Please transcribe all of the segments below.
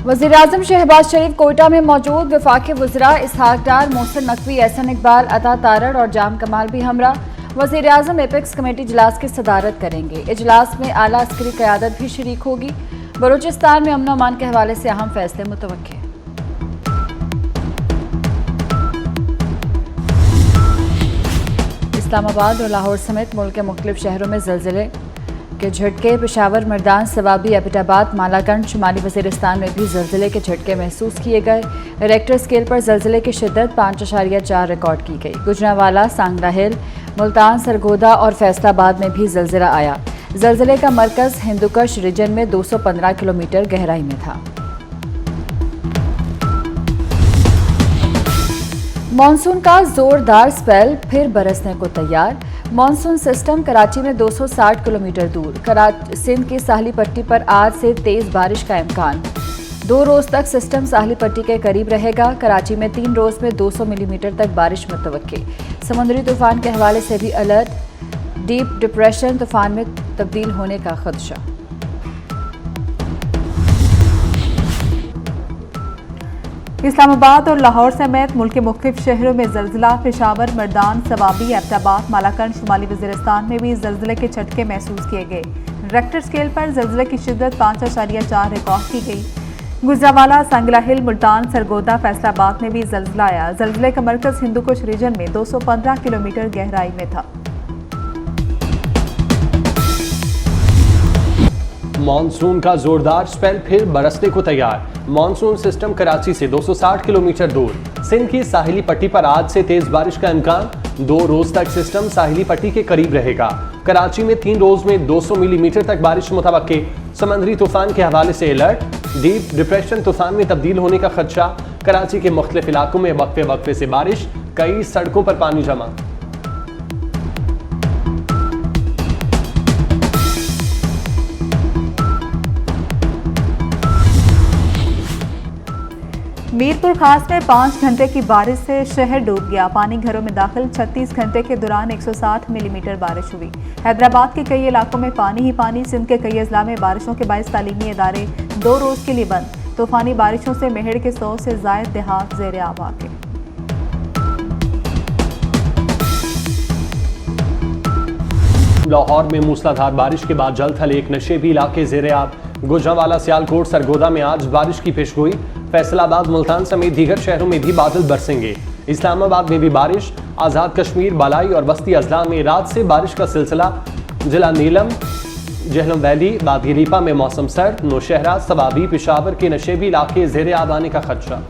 वज़ीर-ए-आज़म शहबाज शरीफ कोयटा में मौजूद। वफाकी वज़रा इसहाक डार, मोहसिन नकवी, एहसन इकबाल, अता तारड़ और जाम कमाल भी हमरा। वज़ीर-ए-आज़म एपेक्स कमेटी इजलास की सदारत करेंगे। इजलास में आला अस्करी क़यादत भी शरीक होगी। बलूचिस्तान में अमन व अमान के हवाले से अहम फैसले मुतवक्के। इस्लामाबाद और लाहौर समेत मुल्क के मुख्तलिफ शहरों में ज़लज़ले के झटके। पेशावर, मर्दान, सवाबी, एबटाबाद, मालागंज, शुमाली वज़ीरिस्तान में भी ज़लज़ले के झटके महसूस किए गए। रेक्टर स्केल पर ज़लज़ले की शिद्दत 5.4 रिकॉर्ड की गई। गुजरांवाला, सांगला हिल, मुल्तान, सरगोदा और फैसलाबाद में भी ज़लज़ला आया। ज़लज़ले का मरकज़ हिंदुकश रीजन में 215 किलोमीटर गहराई में था। मानसून का जोरदार स्पेल फिर बरसने को तैयार। मानसून सिस्टम कराची में 260 किलोमीटर दूर। सिंध की साहली पट्टी पर आज से तेज बारिश का इम्कान। 2 रोज तक सिस्टम साहली पट्टी के करीब रहेगा। कराची में 3 रोज में 200 मिलीमीटर तक बारिश मुतवक्के। समुद्री तूफान के हवाले से भी अलर्ट। डीप डिप्रेशन तूफान में तब्दील होने का खदशा। इस्लामाबाद और लाहौर समेत मुल्क के मुख्तलिफ शहरों में ज़लज़ला। पेशावर, मर्दान, सवाबी, एबटाबाद, मालाकंड, शुमाली वज़ीरिस्तान में भी ज़लज़ले के झटके महसूस किए गए। रेक्टर स्केल पर ज़लज़ले की शिद्दत 5.4 रिकॉर्ड की गई। गुजरांवाला, सांगला हिल, मुल्तान, सरगोदा, फैसलाबाद में भी ज़लज़ला आया। ज़लज़ले का मरकज़ हिंदुकुश रीजन में 215 किलोमीटर गहराई में था। मानसून का जोरदार स्पेल फिर बरसने को तैयार। मानसून सिस्टम कराची से 260 किलोमीटर दूर। सिंध की साहिली पट्टी पर आज से तेज बारिश का इम्कान। 2 रोज तक सिस्टम साहिली पट्टी के करीब रहेगा। कराची में 3 रोज में 200 मिलीमीटर तक बारिश मुतवक्के। समुद्री तूफान के हवाले से अलर्ट। डीप डिप्रेशन तूफान में तब्दील होने का खदशा। कराची के मुख्तलिफ इलाकों में वक्फे वक्फे से बारिश। कई सड़कों पर पानी जमा। मीरपुर खास में 5 घंटे की बारिश से शहर डूब गया। पानी घरों में दाखिल। 36 घंटे के दौरान 160 मिलीमीटर बारिश हुई। हैदराबाद के कई इलाकों में पानी ही पानी। सिंध के कई अजला में बारिशों के बायस तालीमी इदारे 2 रोज के लिए बंद। तूफानी बारिशों से मेहड़ के 100 से जायद देहात ज़ेर आब आ गए। लाहौर में मूसलाधार बारिश के बाद जल्द थल एक नशेबी इलाके ज़ेर आब। गुजरांवाला, सियालकोट, सरगोदा में आज बारिश की पेशगोई। फैसलाबाद, मुल्तान समेत दीगर शहरों में भी बादल बरसेंगे। इस्लामाबाद में भी बारिश। आज़ाद कश्मीर, बालाई और वस्ती अजला में रात से बारिश का सिलसिला। जिला नीलम, जहलम वैली, बादी लीपा में मौसम सर्द। नौशहरा, सवाबी, पेशावर के नशेबी इलाके ज़ेर आब आने का खदशा।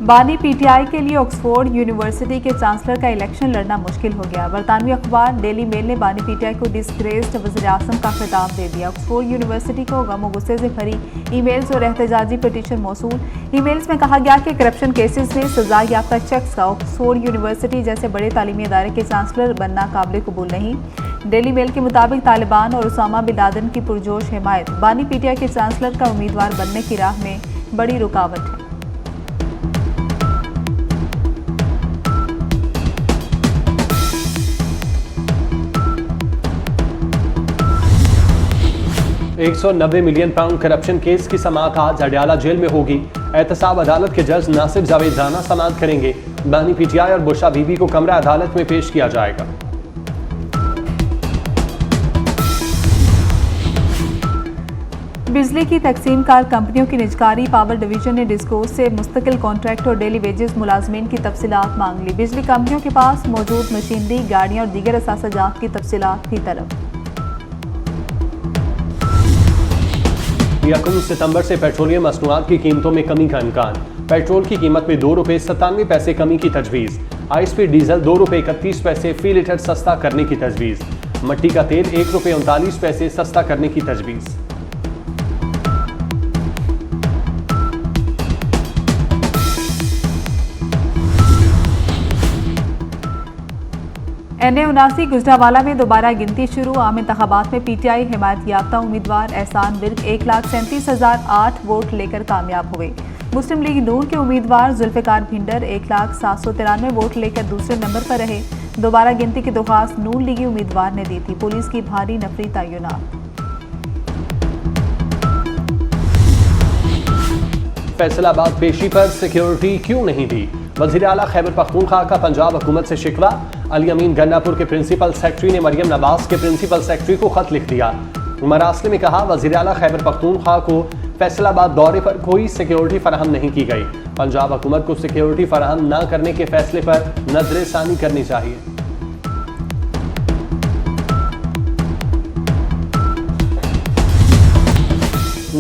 बानी पीटीआई के लिए ऑक्सफोर्ड यूनिवर्सिटी के चांसलर का इलेक्शन लड़ना मुश्किल हो गया। बरतानवी अखबार डेली मेल ने बानी पीटीआई को डिस्ग्रेस्ड वज़ीर-ए-आज़म का खिताब दे दिया। ऑक्सफोर्ड यूनिवर्सिटी को गम और गुस्से से भरी ईमेल्स और एहतजाजी पिटीशन मौसूल। ईमेल्स में कहा गया कि करप्शन केसेस में सजा याफ्ता शख्स का ऑक्सफोर्ड यूनिवर्सिटी जैसे बड़े तालीमी इदारे के चांसलर बनना काबिल कबूल नहीं। डेली मेल के मुताबिक तालिबान और उसामा बिन लादेन की पुरजोश हिमायत बानी पीटीआई के चांसलर का उम्मीदवार बनने की राह में बड़ी रुकावट है। £190 मिलियन करप्शन केस की समाअत आज अडयाला जेल में होगी। एहतसाब अदालत के जज नासिर जावेद राना समाअत करेंगे। बानी पीटीआई और बुशरा बीबी को कमरा अदालत में पेश किया जाएगा। बिजली की तकसीम कार कंपनियों की निजकारी। पावर डिवीजन ने डिस्कोस से मुस्तकिल कॉन्ट्रैक्ट और डेली वेजेस मुलाजमीन की तफसीलात मांग ली। बिजली कंपनियों के पास मौजूद मशीनरी, गाड़ियाँ और दीगर असासाजात की तफसीलात भी तलब। 1 सितंबर से पेट्रोलियम मसनूआत की कीमतों में कमी का इम्कान। पेट्रोल की कीमत में ₹2.97 कमी की तजवीज़। आईएसपी डीजल ₹2.31 फी लीटर सस्ता करने की तजवीज़। मट्टी का तेल ₹1.39 सस्ता करने की तजवीज़। NA-79 गुजरांवाला में दोबारा गिनती शुरू। आम इंतखाबात में पीटीआई हिमायत याफ्ता उम्मीदवार एहसान बिर्क 1,37,008 वोट लेकर कामयाब हुए। मुस्लिम लीग नून के उम्मीदवार जुल्फिकार भिंडर 1,07,93 वोट लेकर दूसरे नंबर पर रहे। दोबारा गिनती की दरख्वास्त नून लीगी उम्मीदवार ने दी थी। पुलिस की भारी नफरी तैनात। फैसलाबाद पेशी पर सिक्योरिटी क्यों नहीं दी? वज़ीर आला खैबर पख्तूनख्वा का पंजाब हुकूमत से शिकवा। अली अमीन गन्नापुर के प्रिंसिपल सेक्रेटरी ने मरियम नवाज के प्रिंसिपल सेक्रेटरी को खत लिख दिया। मरासले में कहा, वज़ीर आला खैबर पख्तूनख्वा को फैसलाबाद दौरे पर कोई सिक्योरिटी फराहम नहीं की गई। पंजाब हुकूमत को सिक्योरिटी फराहम न करने के फैसले पर नजरसानी करनी चाहिए।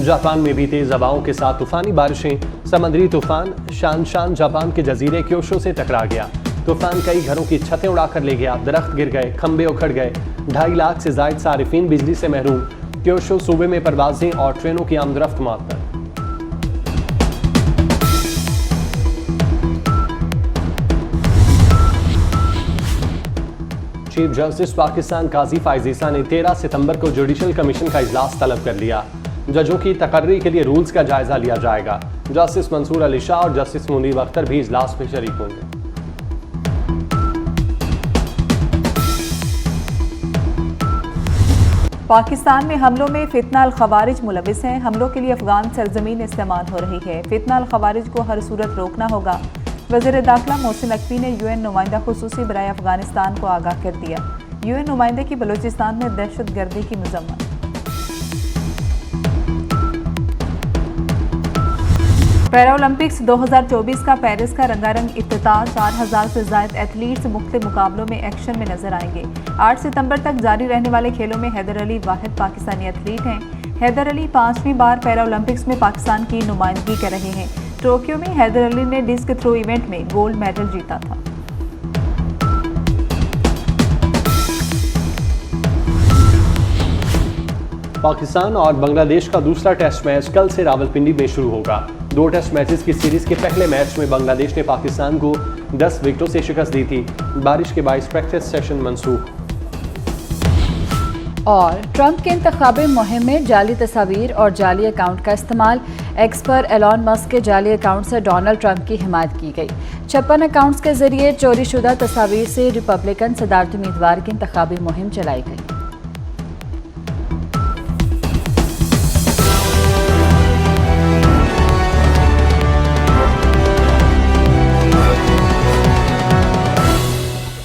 जापान में भी तेज हवाओं के साथ तूफानी बारिशें। समुद्री तूफान शान जापान के जजीरे क्योशो से टकरा गया। तूफान कई घरों की छतें उड़ाकर ले गया, दरख्त गिर गए, खंबे उखड़ गए। 2.5 लाख से जायद सारिफीन बिजली से महरूम। क्योशो सूबे में परवाजें और ट्रेनों की आमदरफ्त मुअत्तल। चीफ जस्टिस पाकिस्तान काजी फाइज ईसा ने 13 सितंबर को जुडिशल कमीशन का इजलास तलब कर लिया। जजों की तकर्री के लिए रूल्स का जायजा लिया जाएगा। जस्टिस मंसूर अली शाह और जस्टिस मुनीर अख्तर भी इजलास में शरीक होंगे। पाकिस्तान में हमलों में फितना अल खवारिज मुलविस हैं। हमलों के लिए अफगान सरजमीन इस्तेमाल हो रही है। फितना अल खवारिज को हर सूरत रोकना होगा। वज़ीर दाखिला मोहसिन नकवी ने UN नुमाइंदा खुसूसी बराए अफगानिस्तान को आगाह कर दिया। UN नुमाइंदे की बलूचिस्तान में दहशत गर्दी की मजम्मत। पैरालंपिक्स 2024 का पेरिस का रंगारंग इफ्तिताह। 4000 से ज्यादा एथलीट्स मुख्तलिफ मुकाबलों में एक्शन में नजर आएंगे। 8 सितंबर तक जारी रहने वाले खेलों में हैदर अली वाहिद पाकिस्तानी एथलीट हैं। हैदर अली 5वीं बार पैरालंपिक्स में पाकिस्तान की नुमाइंदगी कर रहे हैं। टोक्यो में हैदर अली ने डिस्क थ्रो इवेंट में गोल्ड मेडल जीता था। पाकिस्तान और बांग्लादेश का दूसरा टेस्ट मैच कल से रावलपिंडी में शुरू होगा। 2 टेस्ट मैचेस की सीरीज के पहले मैच में बांग्लादेश ने पाकिस्तान को 10 विकेटों से शिकस्त दी थी। बारिश के बायस प्रैक्टिस सेशन मनसूख। और ट्रंप के इंतखाबी मुहिम में जाली तस्वीर और जाली अकाउंट का इस्तेमाल। एक्स पर एलॉन मस्क के जाली अकाउंट से डोनाल्ड ट्रंप की हिमायत की गई। 56 अकाउंट्स के जरिए चोरी शुदा तस्वीर से रिपब्लिकन सदारती उम्मीदवार की इंतखाबी मुहिम चलाई गई।